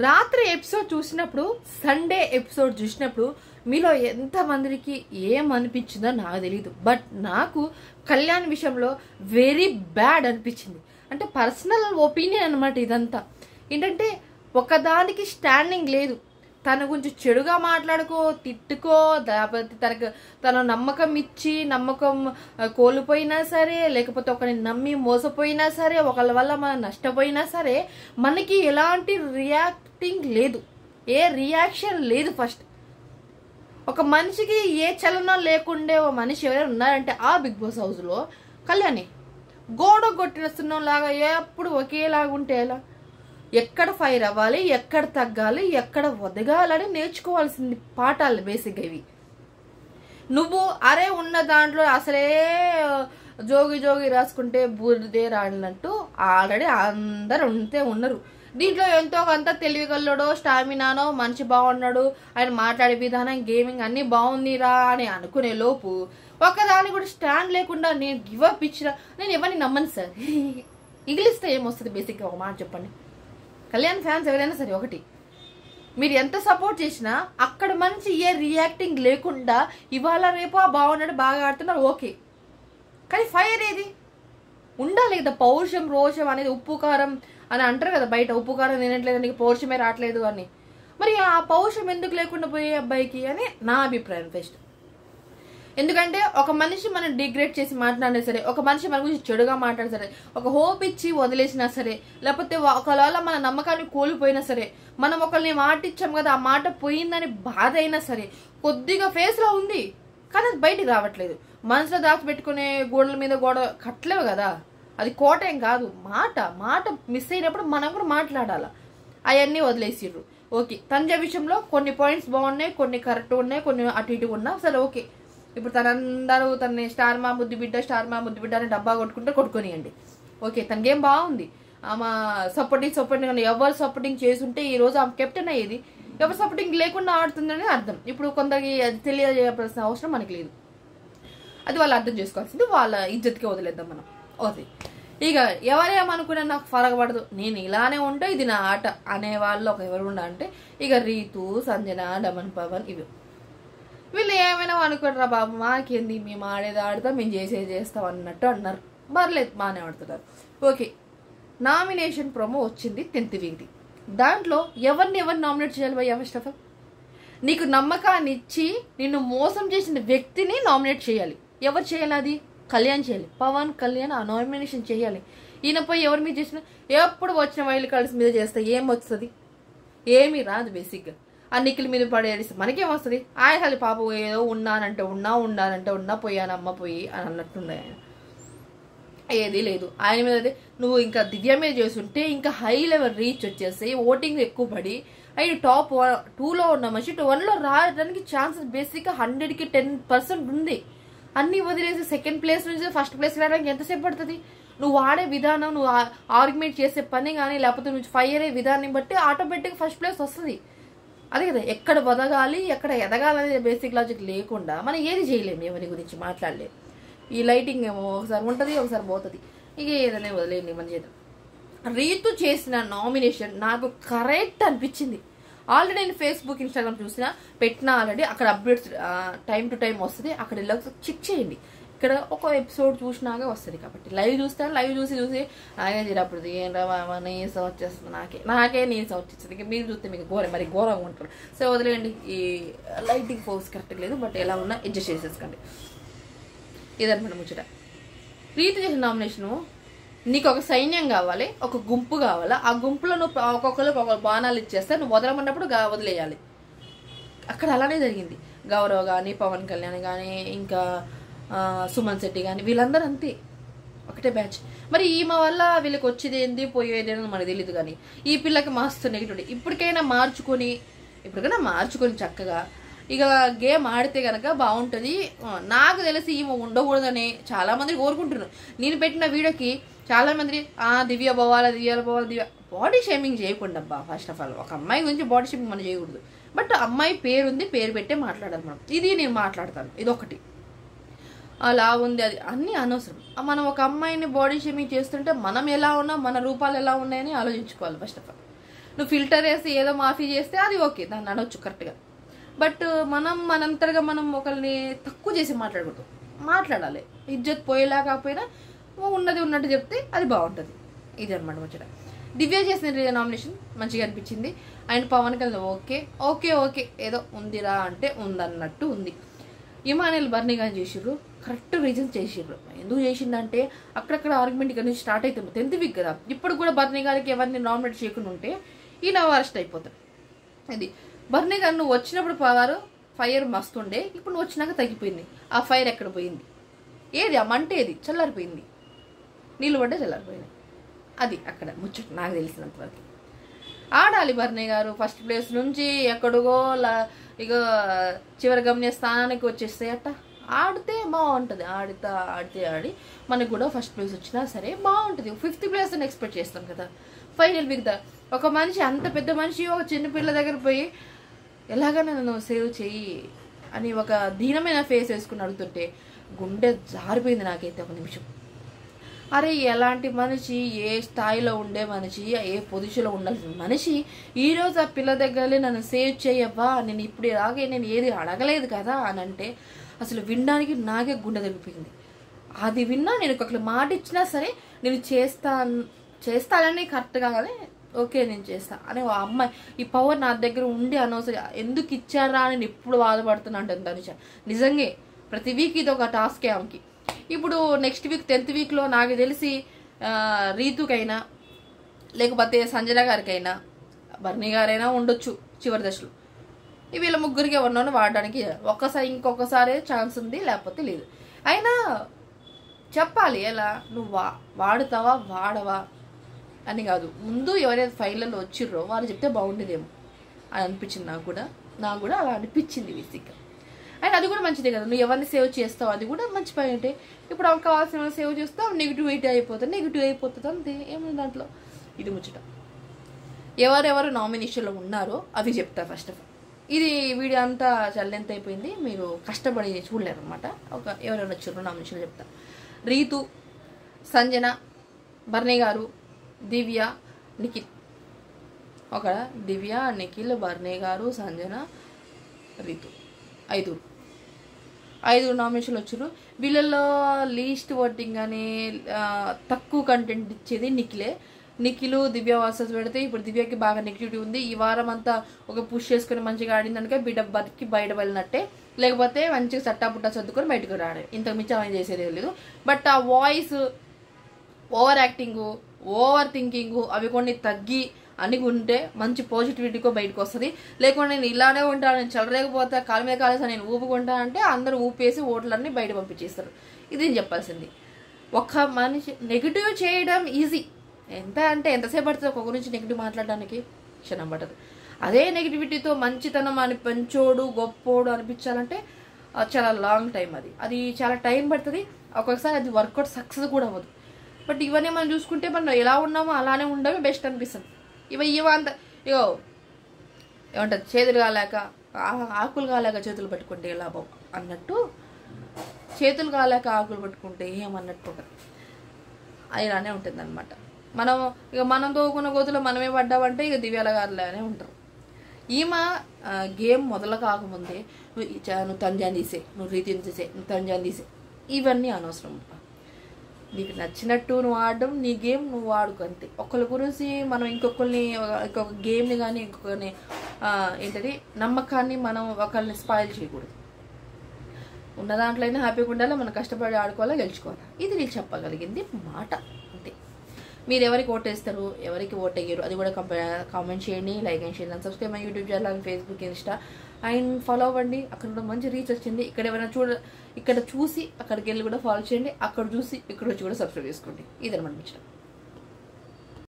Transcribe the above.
రాత్రి ఎపిసోడ్ చూసినప్పుడు Sunday episode చూసినప్పుడు మీలో ఎంత మందికి ఏమనిపించిందో నాకు తెలియదు. బట్ నాకు కళ్యాణ్ విషయంలో వెరీ బ్యాడ్ అనిపించింది. అంటే పర్సనల్ ఒపీనియన్ అనమాట ఇదంతా. ఏంటంటే ఒకదానికి స్టాండింగ్ లేదు. తన గురించి చెడుగా మాట్లాడుకో, తిట్టుకో, లేకపోతే తన నమ్మకం ఇచ్చి నమ్మకం కోల్పోయినా సరే, లేకపోతే ఒకరిని నమ్మి మోసపోయినా సరే, ఒకళ్ళ వల్ల మనం నష్టపోయినా సరే మనకి ఎలాంటి రియాక్టింగ్ లేదు, ఏ రియాక్షన్ లేదు. ఫస్ట్ ఒక మనిషికి ఏ చలనం లేకుండే ఓ మనిషి ఎవరైనా ఉన్నారంటే ఆ బిగ్ బాస్ హౌస్లో కళ్యాణి. గోడ కొట్టిన సున్నంలాగా ఎప్పుడు ఒకేలాగా ఉంటే ఎలా? ఎక్కడ ఫైర్ అవ్వాలి, ఎక్కడ తగ్గాలి, ఎక్కడ వదగాలని నేర్చుకోవాల్సింది పాఠాలు బేసిక్గా ఇవి. నువ్వు అరే ఉన్న దాంట్లో అసలే జోగి జోగి రాసుకుంటే బూరిదే రాడినట్టు ఆల్రెడీ అందరు ఉంటే ఉన్నారు. దీంట్లో ఎంతో కొంత తెలివిగల్లోడో, స్టామినానో, మనిషి బాగున్నాడు, ఆయన మాట్లాడే విధానం, గేమింగ్ అన్ని బాగుందిరా అని అనుకునే లోపు ఒక్కదాని కూడా స్టాండ్ లేకుండా నేను గివ్ అప్ ఇచ్చిన నేను ఎవరిని నమ్మను సార్. ఇంగ్లీష్తో ఏమొస్తుంది బేసిక్గా ఒక మాట చెప్పండి. కళ్యాణ్ ఫ్యాన్స్ ఎవరైనా సరే ఒకటి, మీరు ఎంత సపోర్ట్ చేసినా అక్కడ మంచి ఏ రియాక్టింగ్ లేకుండా ఇవాళ రేపు బాగున్నాడు, బాగా ఆడుతున్నారు, ఓకే. కానీ ఫైర్ ఏది ఉండాలి కదా. పౌరుషం, రోషం అనేది ఉప్పు కారం అని అంటారు కదా బయట. ఉప్పు కారం తినట్లేదు, నీకు పౌరుషమే రావట్లేదు అని. మరి ఆ పౌరుషం ఎందుకు లేకుండా పోయే అబ్బాయికి అని నా అభిప్రాయం ఫస్ట్. ఎందుకంటే ఒక మనిషి మనం డిగ్రేడ్ చేసి మాట్లాడినా సరే, ఒక మనిషి మన గురించి చెడుగా మాట్లాడినా సరే, ఒక హోప్ ఇచ్చి వదిలేసినా సరే, లేకపోతే ఒకవేళ మన నమ్మకాన్ని కోల్పోయినా సరే, మనం ఒకరిని మాట ఇచ్చాం కదా, ఆ మాట పోయిందని బాధ అయినా సరే కొద్దిగా ఫేస్లో ఉంది, కానీ అది బయటికి రావట్లేదు. మనసులో దాచిపెట్టుకునే గోడల మీద గోడ కట్టలేవు కదా, అది కోట ఏం కాదు. మాట మిస్ అయినప్పుడు మనం కూడా మాట్లాడాలి. అవన్నీ వదిలేసిర్రు. ఓకే, తన విషయంలో కొన్ని పాయింట్స్ బాగున్నాయి, కొన్ని కరెక్ట్ ఉన్నాయి, కొన్ని అటు ఇటు ఉన్నా సరే ఓకే. ఇప్పుడు తనందరూ తనని స్టార్ మా ముద్దు బిడ్డ అని డబ్బా కొట్టుకొనియండి, ఓకే. తనకేం బాగుంది. ఆమె సపోర్టింగ్ కానీ ఎవరు సపోర్టింగ్ చేసుంటే ఈ రోజు ఆమె కెప్టెన్ అయ్యేది. ఎవరు సపోర్టింగ్ లేకుండా ఆడుతుందని అర్థం. ఇప్పుడు కొందరికి అది తెలియజేయాల్సిన అవసరం మనకి లేదు. అది వాళ్ళు అర్థం చేసుకోవాల్సింది. వాళ్ళ ఇజ్జత్కి వదిలేద్దాం మనం. ఓకే, ఇక ఎవరేమనుకున్నా నాకు ఫరకపడదు, నేను ఇలానే ఉంటే ఇది నా ఆట అనే వాళ్ళు ఒక ఎవరు ఉండ అంటే ఇక రీతు, సంజన, డమన్, పవన్ ఇవి. వీళ్ళు ఏమైనా అనుకుంటారా బాబు, మాకేంది, మేము ఆడేది ఆడతాం, మేము చేస్తాం అన్నట్టు అన్నారు. పర్లేదు, బాగానే ఆడుతున్నారు. ఓకే, నామినేషన్ ప్రోమో వచ్చింది 10th వీక్ది. దాంట్లో ఎవరిని నామినేట్ చేయాలి భయ్యా? ఫస్ట్ ఆఫ్ ఆల్ నీకు నమ్మకాన్ని ఇచ్చి నిన్ను మోసం చేసిన వ్యక్తిని నామినేట్ చేయాలి. ఎవరు చేయాలి? అది కళ్యాణ్ చేయాలి. పవన్ కళ్యాణ్ ఆ నామినేషన్ చేయాలి. ఈయన పోయి ఎవరి మీద చేసినా ఎప్పుడు వచ్చిన వైల్డ్ కార్డ్స్ మీద చేస్తే ఏం వస్తుంది? ఏమీ రాదు. బేసిక్గా ఆ నిఖిల్ మీద పడేసి మనకేం వస్తుంది? ఆయన ఖాళీ పాప ఏదో ఉన్నానంటే ఉన్నా పోయానమ్మ పోయి అని అన్నట్టుండే. ఆయన ఏది లేదు ఆయన మీద. అయితే నువ్వు ఇంకా దివ్య మీద చేస్తుంటే ఇంకా హై లెవెల్ రీచ్ వచ్చేస్తాయి, ఓటింగ్ ఎక్కువ పడి అవి టాప్ 2లో ఉన్న మనిషి 1లో రావడానికి ఛాన్సెస్ బేసిక్గా 100కి 10% ఉంది. అన్ని వదిలేసి సెకండ్ ప్లేస్ నుంచి ఫస్ట్ ప్లేస్ రావడానికి ఎంతసేపు పడుతుంది? నువ్వు వాడే విధానం, నువ్వు ఆర్గ్యుమెంట్ చేసే పని కానీ, లేకపోతే నువ్వు ఫైర్ అయ్యే విధాన్ని బట్టి ఆటోమేటిక్గా ఫస్ట్ ప్లేస్ వస్తుంది. అదే కదా, ఎక్కడ వదగాలి, ఎక్కడ ఎదగాలనే బేసిక్ లాజిక్ లేకుండా మనం ఏది చేయలేము, ఎవరి గురించి మాట్లాడలేము. ఈ లైటింగ్ ఏమో ఒకసారి ఉంటుంది, ఒకసారి పోతుంది. ఇక ఏదైనా వదిలేండి మన చేద్దాం. రీతు చేసిన నామినేషన్ నాకు కరెక్ట్ అనిపించింది. ఆల్రెడీ నేను ఫేస్బుక్, ఇన్స్టాగ్రామ్ చూసినా పెట్టినా, ఆల్రెడీ అక్కడ అప్డేట్స్ టైం టు టైం వస్తుంది. అక్కడ ఇలా చెక్ చేయండి. ఇక్కడ ఒక ఎపిసోడ్ చూసినాకే వస్తుంది కాబట్టి లైవ్ చూస్తాను. లైవ్ చూసి నాకే తీరప్పుడు ఏం రా నీసం వచ్చేస్తుంది, నాకే నీసం వచ్చేస్తుంది. ఇక మీరు చూస్తే మీకు ఘోరంగా ఉంటారు. సో వదిలేయండి. ఈ లైటింగ్ ఫోర్స్ కరెక్ట్గా లేదు, బట్ ఎలా ఉన్నా అడ్జస్ట్ చేసేసుకోండి. ఇదనమాట ముచ్చట. రీతి చేసిన నామినేషను, నీకు ఒక సైన్యం కావాలి, ఒక గుంపు కావాలా, ఆ గుంపులో నువ్వు ఒక్కొక్కరికి ఒక బాణాలు ఇచ్చేస్తే నువ్వు వదలమన్నప్పుడు వదిలేయాలి. అక్కడ అలానే జరిగింది. గౌరవ్ కానీ, పవన్ కళ్యాణ్ కానీ, ఇంకా సుమన్ శెట్టి కానీ, వీళ్ళందరూ అంతే, ఒకటే బ్యాచ్. మరి ఈమె వల్ల వీళ్ళకి వచ్చేది ఏంది, పోయేది అని మనకు తెలియదు. కానీ ఈ పిల్లకి మస్తు నెగిటివిటీ. ఇప్పటికైనా మార్చుకొని చక్కగా ఇక గేమ్ ఆడితే కనుక బాగుంటుంది. నాకు తెలిసి ఈమె ఉండకూడదని చాలా మంది కోరుకుంటున్నారు. నేను పెట్టిన వీడియోకి చాలా మంది దివ్య బాడీ షేమింగ్ చేయకుండా అబ్బా. ఫస్ట్ ఆఫ్ ఆల్ ఒక అమ్మాయి గురించి బాడీ షేమింగ్ మనం చేయకూడదు. బట్ అమ్మాయి పేరు ఉంది, పేరు పెట్టే మాట్లాడాలి మనం. ఇది నేను మాట్లాడతాను, ఇదొకటి. అలా ఉంది, అది అన్నీ అనవసరం. మనం ఒక అమ్మాయిని బాడీ షేమింగ్ చేస్తుంటే మనం ఎలా ఉన్నా, మన రూపాలు ఎలా ఉన్నాయని ఆలోచించుకోవాలి ఫస్ట్ ఆఫ్ ఆల్. నువ్వు ఫిల్టర్ వేసి ఏదో మాఫీ చేస్తే అది ఓకే, దాన్ని అనొచ్చు కరెక్ట్గా. బట్ మనంతగా మనం ఒకరిని తక్కువ చేసి మాట్లాడకూడదు, మాట్లాడాలి. ఇజ్జత్ పోయేలా కాకపోయినా ఉన్నది ఉన్నట్టు చెప్తే అది బాగుంటుంది. ఇది అనమాట ముచ్చట. దివ్య చేసిన నామినేషన్ మంచిగా అనిపించింది. And Pawan Kalyan okay okay okay ఏదో ఉందిరా అంటే ఉందన్నట్టు ఉంది. ఇమానుయల్ బర్నీ గారు చేసిర్రు, కరెక్ట్ రీజన్స్ చేసిర్రు. ఎందుకు చేసిందంటే అక్కడక్కడ ఆర్గ్యుమెంట్ ఇక్కడ నుంచి స్టార్ట్ అవుతుంది. 10th వీక్ కదా, ఇప్పుడు కూడా బర్నీ గారికి ఎవరిని నామినేట్ చేయకుండా ఉంటే ఈయన అరెస్ట్ అయిపోతాడు. ఇది బర్నీ గారు నువ్వు వచ్చినప్పుడు ఫైర్ మస్తు ఉండే, ఇప్పుడు నువ్వు వచ్చినాక తగ్గిపోయింది. ఆ ఫైర్ ఎక్కడ పోయింది? ఏది ఆ మంట ఏది? చల్లారిపోయింది, నీళ్ళు పడ్డే చల్లారిపోయింది. అది అక్కడ ముచ్చట నాకు తెలిసినంత వరకు. ఆడాలి బర్నీ గారు ఫస్ట్ ప్లేస్ నుంచి ఎక్కడిగో ఇక చివరి గమ్య స్థానానికి వచ్చేస్తే అట్ట ఆడితే బాగుంటుంది. ఆడి మనకు కూడా ఫస్ట్ ప్లేస్ వచ్చినా సరే బాగుంటుంది. 5th ప్లేస్ అని ఎక్స్పెక్ట్ చేస్తాం కదా. ఫైనల్ వీక్ ఒక మనిషి, అంత పెద్ద మనిషి ఒక చిన్నపిల్ల దగ్గర పోయి ఎలాగైనా నన్ను సేవ్ చెయ్యి అని ఒక దీనమైన ఫేస్ వేసుకుని అడుగుతుంటే గుండె జారిపోయింది నాకైతే ఒక నిమిషం. అరే ఎలాంటి మనిషి, ఏ స్థాయిలో ఉండే మనిషి, ఏ పొజిషన్లో ఉండాల్సిన మనిషి ఈరోజు ఆ పిల్ల దగ్గరలే నన్ను సేవ్ చేయవ్వా, నేను ఇప్పుడు రాగే నేను ఏది అడగలేదు కదా అని అంటే అసలు వినడానికి నాకే గుండె తగ్గిపోయింది. అది విన్నా నేను ఒకరికి మాట ఇచ్చినా సరే నేను చేస్తానని కరెక్ట్గా కానీ ఓకే నేను చేస్తా అని ఆ అమ్మాయి ఈ పవర్ నా దగ్గర ఉండి అనవసరం ఎందుకు ఇచ్చారా అని నేను ఎప్పుడు బాధపడుతున్నా అంటే తనుష నిజంగా ప్రతి వీక్ ఇది ఒక టాస్కే ఆమెకి. ఇప్పుడు నెక్స్ట్ వీక్ 10th వీక్లో నాకు తెలిసి రీతుకైనా లేకపోతే సంజన గారికైనా బర్నీ గారైనా ఉండొచ్చు చివరి దశలో. వీళ్ళ ముగ్గురికి ఎవరినో వాడడానికి ఇంకొకసారి ఛాన్స్ ఉంది, లేకపోతే లేదు. అయినా చెప్పాలి ఎలా నువ్వు వాడుతావా వాడవా అని కాదు, ముందు ఎవరైతే ఫైళ్ళలో వచ్చిర్రో వాళ్ళు చెప్తే బాగుండేదేమో అని అనిపించింది. నాకు కూడా అలా అనిపించింది బేసిక్గా. అండ్ అది కూడా మంచిదే కదా, నువ్వు ఎవరిని సేవ్ చేస్తావు అది కూడా మంచి పని. అంటే ఇప్పుడు ఆమెకు కావాల్సిన సేవ్ చేస్తావు, నెగిటివ్ అయిపోతుంది అంతే, ఏముంది దాంట్లో. ఇది ముచ్చట. ఎవరెవరు నామినేషన్లో ఉన్నారో అవి చెప్తా ఫస్ట్ ఆఫ్ ఆల్. ఇది వీడియో అంతా చల్లెంత అయిపోయింది, మీరు కష్టపడి చూడలేరు అనమాట. ఎవరైనా వచ్చారో నామినేషన్లో చెప్తా. రీతు, సంజన, బర్నీ గారు, దివ్య, నిఖిల్. దివ్య, నిఖిల్, బర్నీ గారు, సంజన, రీతు, 5 నామినేషన్లు వచ్చారు. వీళ్ళల్లో లీస్ట్ ఓటింగ్ అని తక్కువ కంటెంట్ ఇచ్చేది నిఖిల్ దివ్య వర్సెస్ పెడితే ఇప్పుడు దివ్యకి బాగా నెగిటివిటీ ఉంది. ఈ వారం అంతా ఒక పుష్ చేసుకుని మంచిగా ఆడిందనుక బిడ్డ బతికి బయట వెళ్ళినట్టే, లేకపోతే మంచిగా సట్టాపుట్టా సర్దుకొని బయటకు రాడే, ఇంతకు మించి ఆమె చేసేది లేదు. బట్ ఆ voice, over acting, over thinking అవి కొన్ని తగ్గి అనిగి ఉంటే మంచి పాజిటివిటీకో బయటకు వస్తుంది. లేకుంటే నేను ఇలానే ఉంటాను, నేను చల్లరేకపోతే కాలు మీద కాలేసా నేను ఊపుకుంటా అంటే అందరూ ఊపేసి ఓట్లన్నీ బయట పంపించేస్తారు. ఇది నేను చెప్పాల్సింది. ఒక మనిషి నెగిటివ్ చేయడం ఈజీ, ఎంతసేపు పడుతుంది ఒక గురించి నెగిటివ్ మాట్లాడడానికి? క్షణం పట్టదు. అదే నెగిటివిటీతో మంచితనం అని పెంచోడు గొప్పోడు అనిపించాలంటే చాలా లాంగ్ టైం, అది చాలా టైం పడుతుంది. ఒక్కొక్కసారి అది వర్కౌట్ సక్సెస్ కూడా అవ్వదు. బట్ ఇవన్నీ మనం చూసుకుంటే మనం ఎలా ఉన్నామో అలానే ఉండమే బెస్ట్ అనిపిస్తుంది. ఇవంత ఏమంటారు, చేతులు కాలేక ఆకులు కాలేక చేతులు పట్టుకుంటే లాభం అన్నట్టు, చేతులు కాలేక ఆకులు పట్టుకుంటే ఏమన్నట్టు ఉంటుంది. ఇలానే ఉంటుంది అనమాట. మనం తోకున్న గోతులో మనమే పడ్డామంటే ఇక దివ్యాల గారులానే ఉంటారు. ఈమె గేమ్ మొదలు కాకముందే నువ్వు తంజాన్ తీసే, నువ్వు రీతిని తీసే, నువ్వు తంజాన్ తీసే, ఇవన్నీ అనవసరం. నీకు నచ్చినట్టు నువ్వు ఆడడం, నీ గేమ్ నువ్వు ఆడుకు అంతే. ఒకరి గురించి మనం ఇంకొక గేమ్ని కానీ ఇంకొకరిని నమ్మకాన్ని మనం ఒకరిని స్పాయిల్ చేయకూడదు. ఉన్న దాంట్లో అయినా హ్యాపీగా ఉండాలి, మనం కష్టపడి ఆడుకోవాలా, గెలుచుకోవాలా. ఇది నేను చెప్పగలిగింది మాట అంతే. మీరు ఎవరికి ఓట్ వేస్తారు, ఎవరికి ఓట్ అయ్యారు అది కూడా కామెంట్ చేయండి, like and share and subscribe my YouTube channel, Facebook, Insta and follow అవ్వండి. అక్కడ కూడా మంచి రీచ్ వచ్చింది. ఇక్కడ చూసి అక్కడికి వెళ్ళి కూడా ఫాలో చేయండి, అక్కడ చూసి ఇక్కడ వచ్చి కూడా సబ్స్క్రైబ్ చేసుకోండి. ఇదనమాట.